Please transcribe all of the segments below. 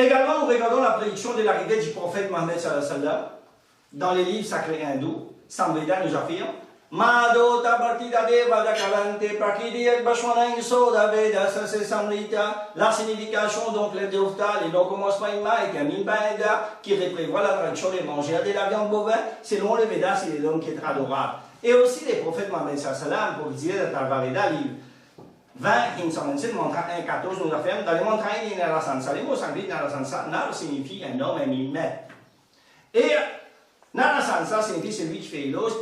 Également, nous regardons la prédiction de l'arrivée du prophète Mohammed sallallahu alayhi wa sallam dans les livres sacrés hindous. Samveda nous affirme Mado tabartida deva da kalante prakidiyat bashwanang soda veda sase samrita. La signification, donc, les déoftas, les noms commencement ima et kamin baeda, qui reprévoit la tradition de manger de la viande bovine, selon les Védas, c'est l'homme qui est adorable. Et aussi, les prophètes Mohammed sallallahu alayhi wa sallam, pour dire le Tarvaveda, livre 20, Himsamansin, mantra 1, 14, nous affirme dans les mantras indiens Narasansa. Les mots sanskrit Narasansa, Nar signifie un homme, un millimètre. Et Narasansa signifie celui qui fait l'os.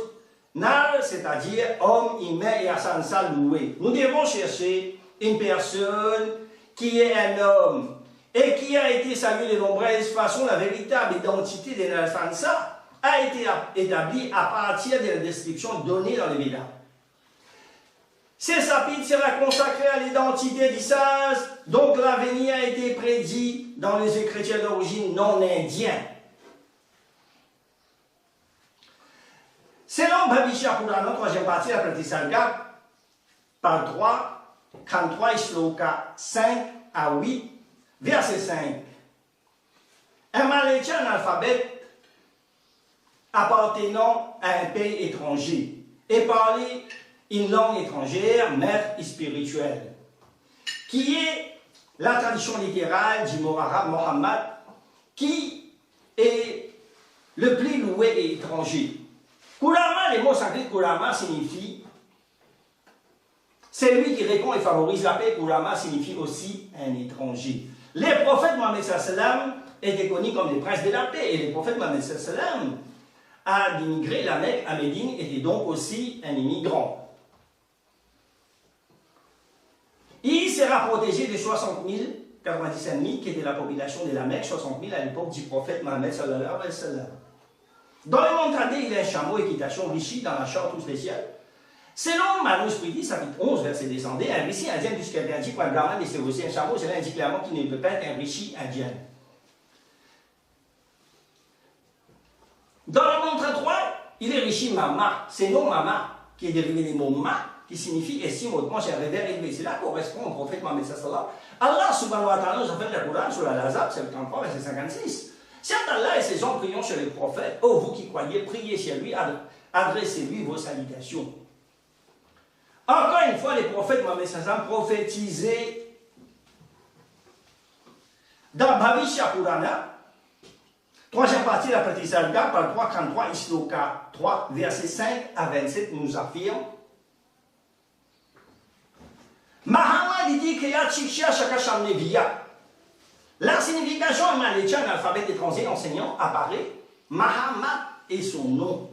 Nar, c'est-à-dire homme, humain et Asansa loué. Nous devons chercher une personne qui est un homme et qui a été salué de nombreuses façons. La véritable identité de Narasansa a été établie à partir de la description donnée dans les Védas. Ces chapitres sera consacré à l'identité du sage, donc l'avenir a été prédit dans les chrétiens d'origine non indienne. Selon Bhavishya Purana, troisième partie, la Pratisarga, par 3, 33 Shloka 5 à 8, verset 5. Un Maléchien analphabète appartenant à un pays étranger et parler une langue étrangère, maître et spirituelle, qui est la tradition littérale du mot arabe Mohammed, qui est le plus loué et étranger. Kurama, les mots sanskrit Kurama signifie celui qui répond et favorise la paix. Kurama signifie aussi un étranger. Les prophètes Mohammed sallam étaient connus comme les princes de la paix, et les prophètes Mohammed sallam a immigré la Mecque à Médine, était donc aussi un immigrant. Il sera protégé de 60 000, 97 000, qui était la population de la Mecque, 60 000 à l'époque du prophète Mohammed sallallahu alayhi wa sallam. Dans le monde tradié, il y a un chameau équitation richi dans la charte spéciale. Selon Manusmriti, chapitre 11, verset descendé, un richi indien, puisqu'elle indique par le Brahman, et c'est aussi un chameau, cela indique clairement qu'il ne peut pas être un richi indien. Dans le monde 33, il est richi Mama, c'est non Mama, qui est dérivé des mots Ma, qui signifie estime hautement chez un révers élevé. Cela correspond au prophète Mohammed sallallahu alayhi wa sallam. Allah subhanahu wa ta'ala nous a fait le Coran sur la Lazab, c'est le 33, verset 56. Certes, Allah et ses gens prions chez les prophètes. Oh, vous qui croyez, priez chez lui, adressez-lui vos salutations. Encore une fois, les prophètes Mohammed sallallahu alayhi wa sallam prophétisaient dans Bhavishya Purana, troisième partie de la Pratisarga, par 333, Ishloka 3, versets 5 à 27, nous affirme Mahamad dit qu'il y a Chiksha Shakasham Neviya. La signification maléchien alphabet étranger enseignant apparaît. Mahamad est son nom.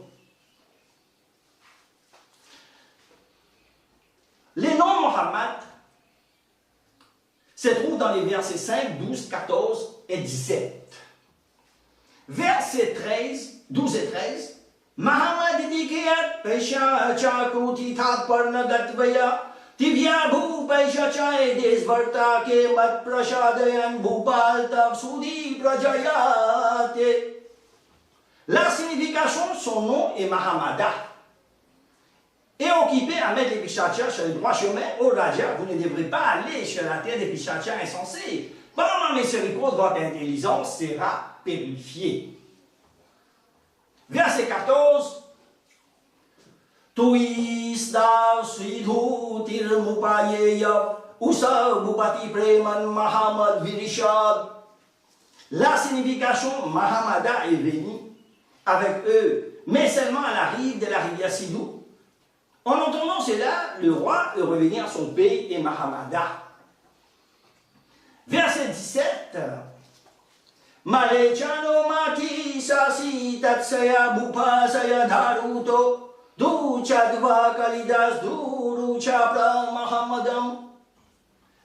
Les noms Mohammed se trouvent dans les versets 5, 12, 14 et 17. Verset 13, 12 et 13. Mahamad dit qu'il y a Pesha Chakuti Tatparna Datvaya. Tivya Bhupeshacha et Desvarta ke mat prashadayan Bhupal tav sudi prajayate. La signification de son nom est Mahamada. Et occupé à mettre les Pishachas sur le droit chemin, au Raja, vous ne devrez pas aller sur la terre des Pishachas insensés. Pendant la miséricorde, votre intelligence sera purifiée. Verset 14. Tuisdav Svidhutir Mupayeya Usa Bhupati Preman Mahamad Virishad. La signification Mahamada est venue avec eux, mais seulement à la rive de la rivière Sidhou. En entendant cela, le roi est revenu à son pays et Mahamada. Verset 17. Malechano Mati Sasi Tatsaya Bhupasaya Dharuto.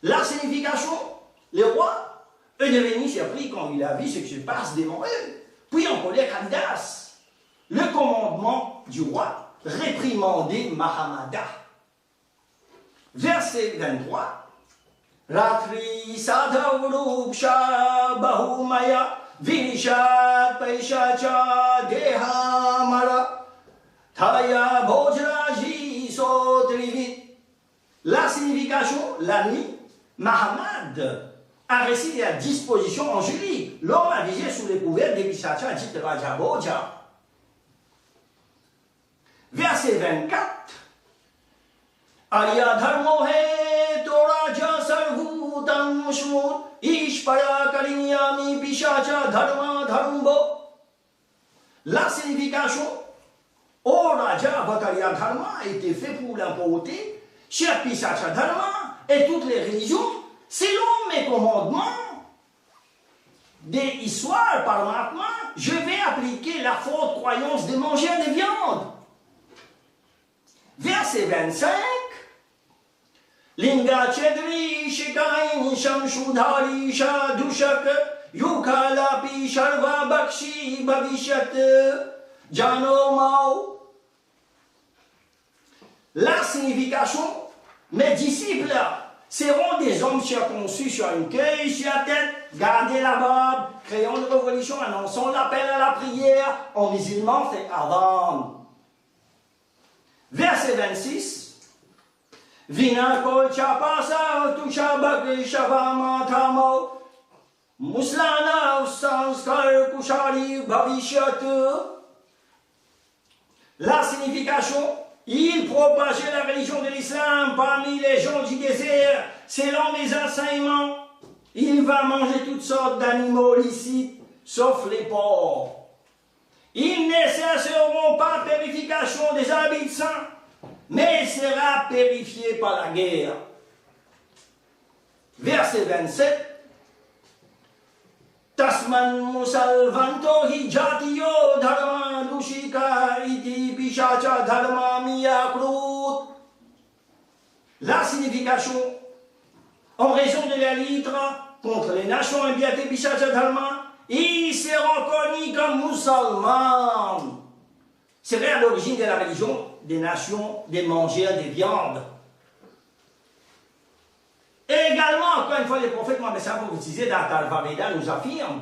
La signification, le roi est devenu surpris quand il a vu ce qui se passe devant eux. Puis en colère Kalidas, le commandement du roi réprimandait Mahamada. Verset 23. Ratri sadhavrupsha bahumaya vinishat paishacha dehamara. Taya Bojraji Sotrivit. La signification, la nuit, Mahamad a récité la disposition angélique. L'homme avisé sous les couverts des Pisacha dit Raja Boja. Verset 24. Aya dharmo he to Raja sarvutam shmut ishpara karinyami Pisacha dharma dharmbo. La signification, au Raja Vakariya Dharma a été fait pour l'importer chez Pisacha Dharma et toutes les religions, selon mes commandements des histoires par Mahatma, je vais appliquer la forte croyance de manger des viandes. Verset 25. Linga Chedri Shikain Shamshudhari Shadushak Yukalapi Sharva Bakshi Bhavishyat Jano Mao. La signification, mes disciples seront des hommes circoncis sur une queue, sur la tête, gardez la barbe, créant une révolution, annonçant l'appel à la prière, en musulman fait Adam. Verset 26. Vina kol chapasa tusha bagri shavama tamo muslana sanskar kushari bhavishyat. La signification, il propageait la religion de l'islam parmi les gens du désert, selon mes enseignements. Il va manger toutes sortes d'animaux licites, sauf les porcs. Ils ne cesseront pas de purification des habits saints, mais sera purifié par la guerre. Verset 27. Tasman musalvanto hi jatiyo dharma dushika iti pishacha dharma miyakrut. La signification, en raison de la litre contre les nations impiétés pishacha dharma, ils seront connus comme musulmans. C'est à l'origine de la religion des nations des mangeurs des viandes. Et également, encore une fois, les prophètes Mohammed prophétisés dans Tarva Veda nous affirment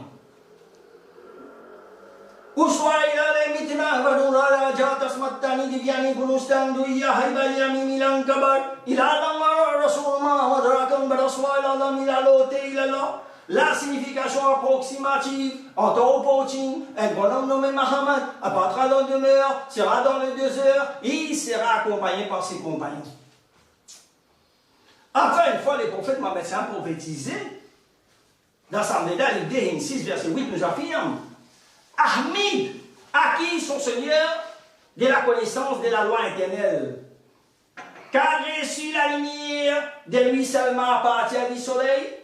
Uswaila le mitna vadura jatas mattani divyani gunustan duya haibaliami milan kabar ilalam rasulma wadrakan baraswaila lam ilalote ilala. La signification approximative, en Taupotin, un grand homme nommé Mahomet apparaîtra dans la demeure, sera dans le désert, et il sera accompagné par ses compagnons. Enfin, une fois les prophètes Mohammed prophétisés, dans Samveda, l'idée 6, verset 8 nous affirme Ahmed acquit son Seigneur de la connaissance de la loi éternelle, car reçu la lumière de lui seulement à partir du soleil.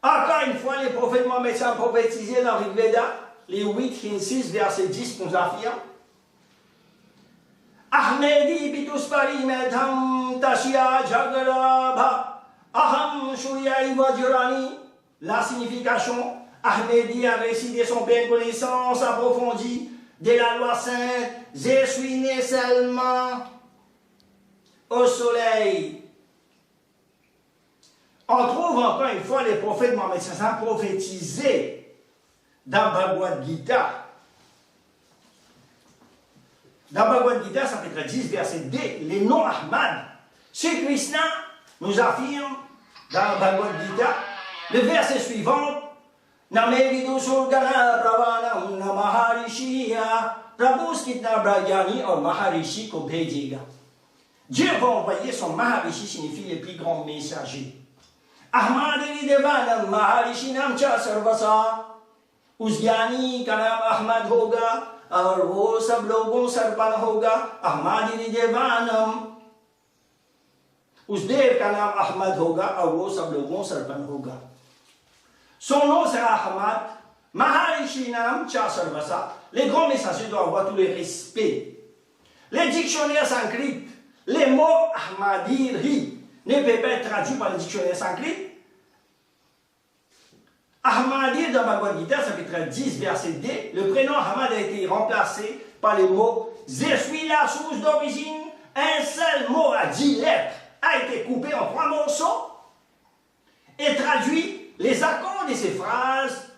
Encore une fois, les prophètes Mohammed prophétisés dans Rig Veda, les 8, 6, verset 10 nous affirment Ahmedi bituspari medham tashya jagrabha aham shuyai vajrani. La signification, Ahmedi a récité son pleine connaissance approfondie de la loi sainte. Je suis né seulement au soleil. On trouve encore une fois les prophètes Mohammed prophétisés dans Bhagavad Gita. Dans Bhagavad Gita, chapitre 10, verset 2, les noms Ahmad. Sri Krishna nous affirme dans Bhagavad Gita, le verset suivant, Name vidu surgana pravanam na maharishiya prabhuskitna brajani or maharishi ko bhejega. Dieu va envoyer son maharishi, signifie les plus grands messagers. Ahmadini devanam maharishinam cha sarvasa. Uzgyani का नाम अहमद होगा और वो सब लोगों सरपन होगा अहमदी देवानम. उस देव का नाम अहमद होगा और वो सब लोगों सरपन होगा. Son nom sera Ahmad. Maharishi Nam Cha Sarvasa. Les grands messagers doivent avoir tous les respects. Les dictionnaires sanskrites, les mots Ahmadiri ne peuvent pas être traduits par les dictionnaires sanskrites. Ahmadi dans Bhagavad Gita, chapitre 10, verset 2, le prénom Ahmad a été remplacé par les mots Je suis la source d'origine. Un seul mot à 10 lettres a été coupé en 3 morceaux et traduit les accords de ces phrases.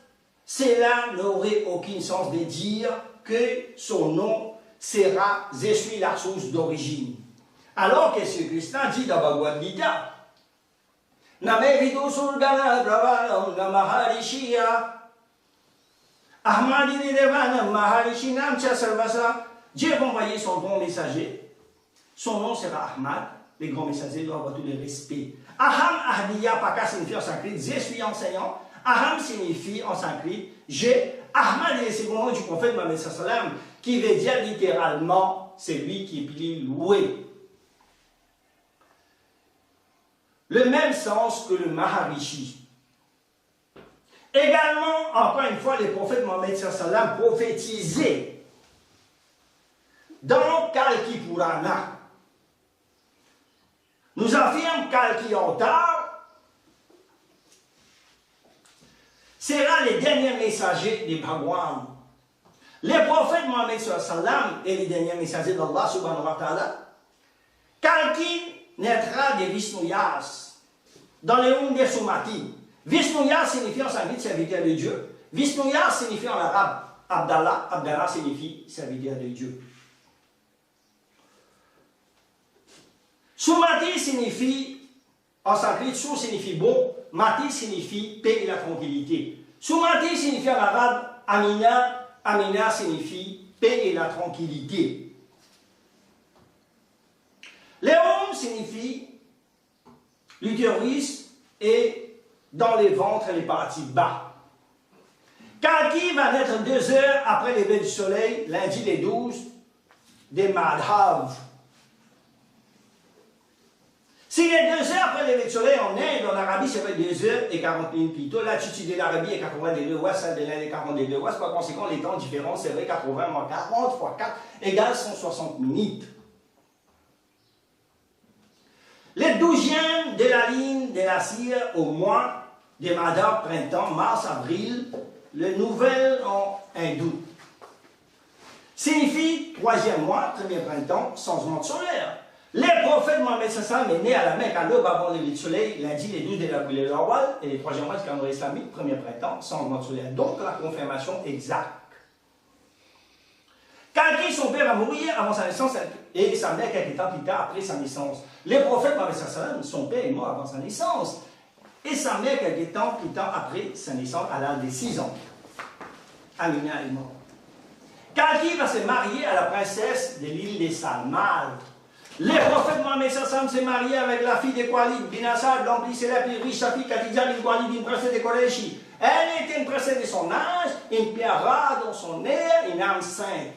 Cela n'aurait aucun sens de dire que son nom sera Je suis la source d'origine. Alors que ce Krishna dit dans Bhagavad Gita, Name Vidu Surgana Pravalanga Maharishia. Ahmadi Devana Maharishi Namcha Sarvasa. Dieu va envoyer son bon messager. Son nom sera Ahmad. Les grands messagers doivent avoir tous les respects. Aham Ahdiya Paka signifie en sanskrit, je suis enseignant. Aham signifie en sanskrit, j'ai. Ahmad est le second nom du prophète Mohammed sallam, qui veut dire littéralement, c'est lui qui est plus loué. Le même sens que le Maharishi. Également, encore une fois, les prophètes Mohammed sallam prophétisaient dans Kalki Purana. Nous affirme Kalki Avatar sera les derniers messagers des Bhagwan. Les prophètes Mohammed sallam et les derniers messagers d'Allah subhanahu wa ta'ala. Kalki naîtra des Vishnuyas dans les Unde Sumati. Vishnuyas signifie en sanskrit serviteur de Dieu. Vishnuyas signifie en arabe Abdallah. Abdallah signifie serviteur de Dieu. Sumati signifie, en sanskrit, Su signifie bon, Mati signifie paix et la tranquillité. Sumati signifie en arabe Amina, Amina signifie paix et la tranquillité. Léon signifie l'utérus et dans les ventres et les parties bas. Kalki va naître 2 heures après l'éveil du soleil, lundi les 12 des Madhav. S'il est 2 heures après l'éveil du soleil en Inde, en Arabie, ça fait 2 heures et 40 minutes plus tôt. L'attitude de l'Arabie est 80 degrés ouest, celle de l'Inde est 40 degrés ouest. Par conséquent, les temps différents, c'est vrai, 80 moins 40 fois 4 égale 160 minutes. Les 12e de la ligne de la cire au mois des Madhav printemps, mars, avril, le nouvel en hindou. Signifie 3e mois, 1er printemps, changement de solaire. Les prophètes Mohammed sallam est né à la Mecque à l'aube avant le lever du soleil, lundi les 12 de l'avril de l'Awal, et les 3e mois du calendrier islamique, 1er printemps, changement de solaire. Donc la confirmation exacte. Kalki, son père, a mourir avant sa naissance et sa mère quelques temps plus tard après sa naissance. Les prophètes Mohammed sallam, son père est mort avant sa naissance et sa mère quelques temps plus tard après sa naissance à l'âge de 6 ans. Amina est mort. Kalki va se marier à la princesse de l'île des Salmal. Les prophètes Mohammed sallam s'est marié avec la fille de Khalid bin Asad, l'homme plus célèbre et riche, sa fille Khadija bin Khalid, une princesse de Koreshi. Elle était une princesse de son âge, une pierre rare dans son air, une âme sainte.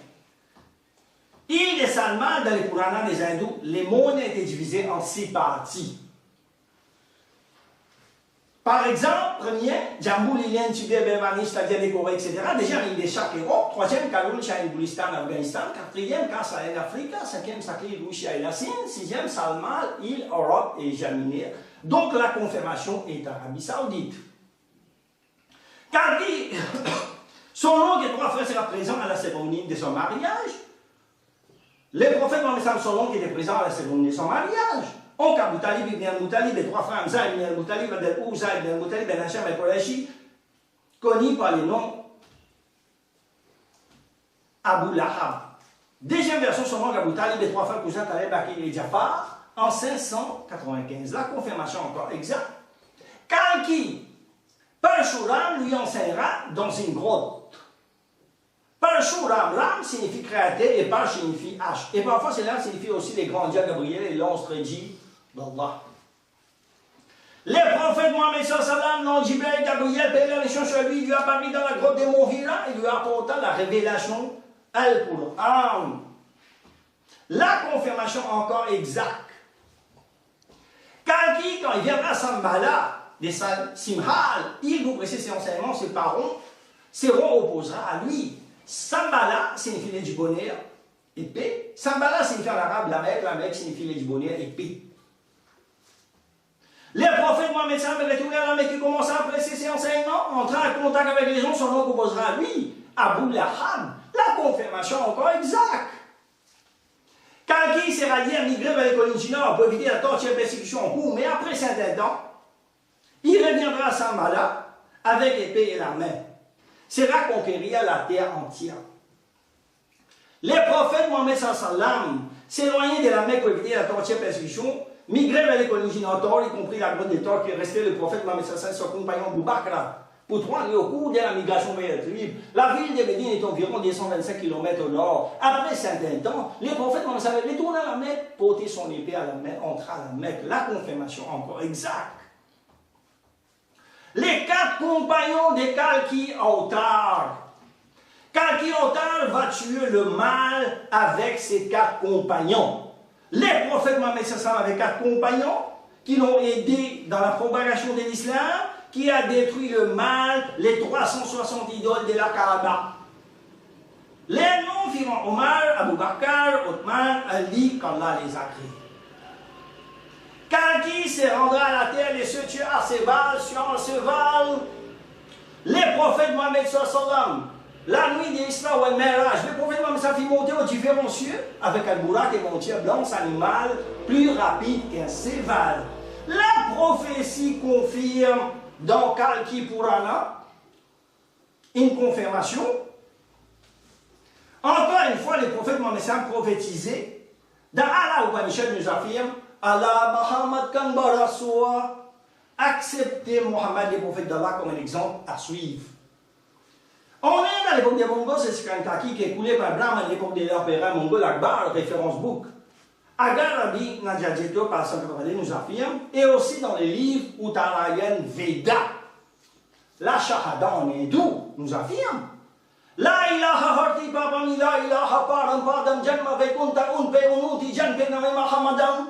Île de Salman, dans les Puranas des hindous, les mondes étaient divisés en 6 parties. Par exemple, premier, Jammu, Lilian, Tibet, Birmanie, c'est-à-dire les Corées, etc. Déjà, l'île des Chak, Europe. 3e, Kaloul, Chine, Boulistan, Afghanistan. 4e, Kasaïn, Afrique. 5e, Sakli, Russia et la Chine. 6e, Salman, île, Europe et Jaminier. Donc, la confirmation est Arabie Saoudite. Kalki, son oncle et 3 frères sera présent à la cérémonie de son mariage. Les prophètes Mohammed sallam, son oncle était présent à la cérémonie de son mariage. Oncle Abu Talib ibn al-Muttalib et 3 frères Hamza ibn al-Muttalib, Abdel Ouza ibn al-Muttalib, Ben Hacham et Qurayshi, connus par les noms Abu Lahab. Deuxième version, son oncle Abu Talib et 3 frères cousins Talib, Akil et Jafar, en 595. La confirmation encore exacte. Kalki, Parshuram lui enseignera dans une grotte. Parshuram, Ram signifie créateur et Par signifie H. Et parfois, cela signifie aussi les grands dieux Gabriel et l'onstre dit d'Allah. Les prophètes Mohammed sallam, l'ange Jibril, Gabriel, paix la mission sur lui, lui a parlé dans la grotte des Mohira et lui apporta la révélation Al-Qur'an. La confirmation encore exacte. Kalki, quand il viendra à Sambala, des Simhal, il vous précise ses enseignements, ses parents seront opposés à lui. Sambala signifie du bonheur et paix. Sambala signifie en arabe la Mecque signifie du bonheur et paix. Les prophètes Mohammed sallam retournèrent à la Mecque qui commença à presser ses enseignements, entra en contact avec les gens, son nom opposera à lui, Abu Lahab. La confirmation encore exacte. Kalki sera lié à migrer vers les collines du Nord pour éviter la torture persécution en cours, mais après certains temps, il reviendra à Sambala avec l'épée et la main. Sera conquérir la terre entière. Les prophètes Mohammed sallam s'éloignaient de la Mecque pour éviter la torture persécution, migrer vers les colonisations y compris la grotte des Torts qui est restée le prophète Mohammed Sassan, son compagnon Boubakra. Pour toi, au cours de la migration vers le Trib, la ville de Médine est environ 225 km au nord. Après un certain temps, les prophètes Mohammed Sassan retournent à la Mecque, porter son épée à la Mecque, entrer à la Mecque. La confirmation encore exacte. Les 4 compagnons de Kalki Autar. Kalki Autar va tuer le mal avec ses 4 compagnons. Les prophètes Mohammed Sassan avaient 4 compagnons qui l'ont aidé dans la propagation de l'islam, qui a détruit le mal, les 360 idoles de la Kaaba. Les noms firent Omar, Abu Bakr, Othman, Ali, qu'Allah les a créés. Kalki se rendra à la terre et se tuera à cheval, sur un cheval. Les prophètes Mohammed sallam, la nuit d'Isra ou Al-Miraj, les prophètes Mohammed sallam fit monter aux différents cieux avec Al-Burak et montier blanc, animal plus rapide qu'un cheval. La prophétie confirme dans Kalki Purana une confirmation. Encore une fois, les prophètes Mohammed sallam prophétisaient. Dans Allah Upanishad nous affirme Allah Muhammad Kanba Rasoua, acceptez Mohammed, les prophètes d'Allah, comme un exemple à suivre. On est dans l'époque des Mongols, c'est Skankaki qui est coulé par Brahma à l'époque de l'opéra mongol Akbar, référence book. Agar Rabbi Nadjajeto par Sankravade nous affirme, et aussi dans les livres Uttarayan Veda. La Shahada en hindou nous affirme. La ilaha harti papam la ilaha param padam janma vaikunta unpe unuti janpe name Mahamadam.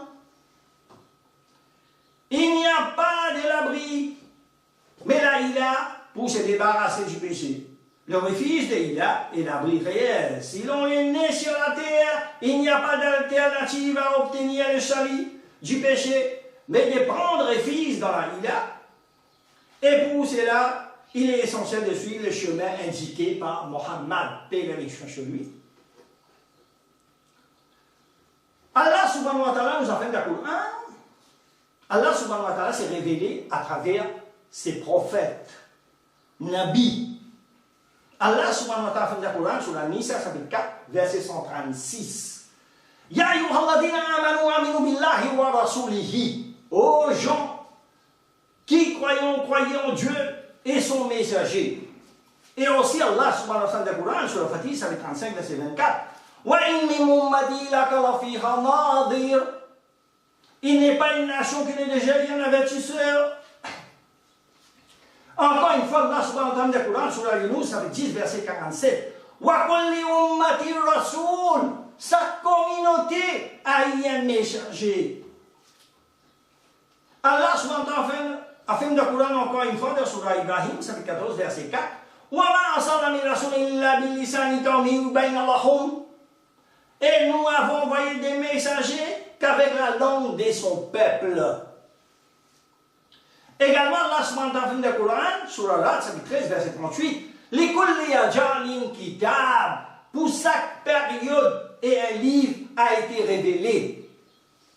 Il n'y a pas de l'abri, mais la ila pour se débarrasser du péché. Le refuge de l'ila est l'abri réel. Si l'on est né sur la terre, il n'y a pas d'alternative à obtenir le salut du péché, mais de prendre refuge dans la ila. Et pour cela, il est essentiel de suivre le chemin indiqué par Mohammed, paix et bénédiction sur lui. Allah subhanahu wa ta'ala nous a fait le Coran. Allah subhanahu wa ta'ala s'est révélé à travers ses prophètes, Nabi. Allah subhanahu wa ta'ala fait le Coran sur la Nisa, chapitre 4, verset 136. Ya ayyuhalladhina amanu aminu billahi wa rasulihi. Ô gens qui croyez en Dieu et son messager. Et aussi Allah subhanahu wa ta'ala fait le Coran sur la Fatih, chapitre 35, verset 24. Wa in min ummati laka la fiha nadir. Il n'est pas une nation qui n'est déjà un avertisseur. Encore une fois, Allah subhanahu wa ta'ala dit Coran sur la Yunus, chapitre 10, verset 47. Wa kulli ummati rasoul. Sa communauté a eu un messager. Allah subhanahu wa ta'ala affirme dans le Coran encore une fois dans Surah Ibrahim, chapitre 14, verset 4. Wa ma arsalna min rasoul illa bil lisani qawmihi bayna lahum. Et nous avons envoyé des messagers qu'avec la langue de son peuple. Également, Allah subhanahu wa ta'ala dans le Coran, Surah Al-Ra'd, chapitre 13, verset 38, Likulli ajalin kitab, pour chaque période et un livre a été révélé.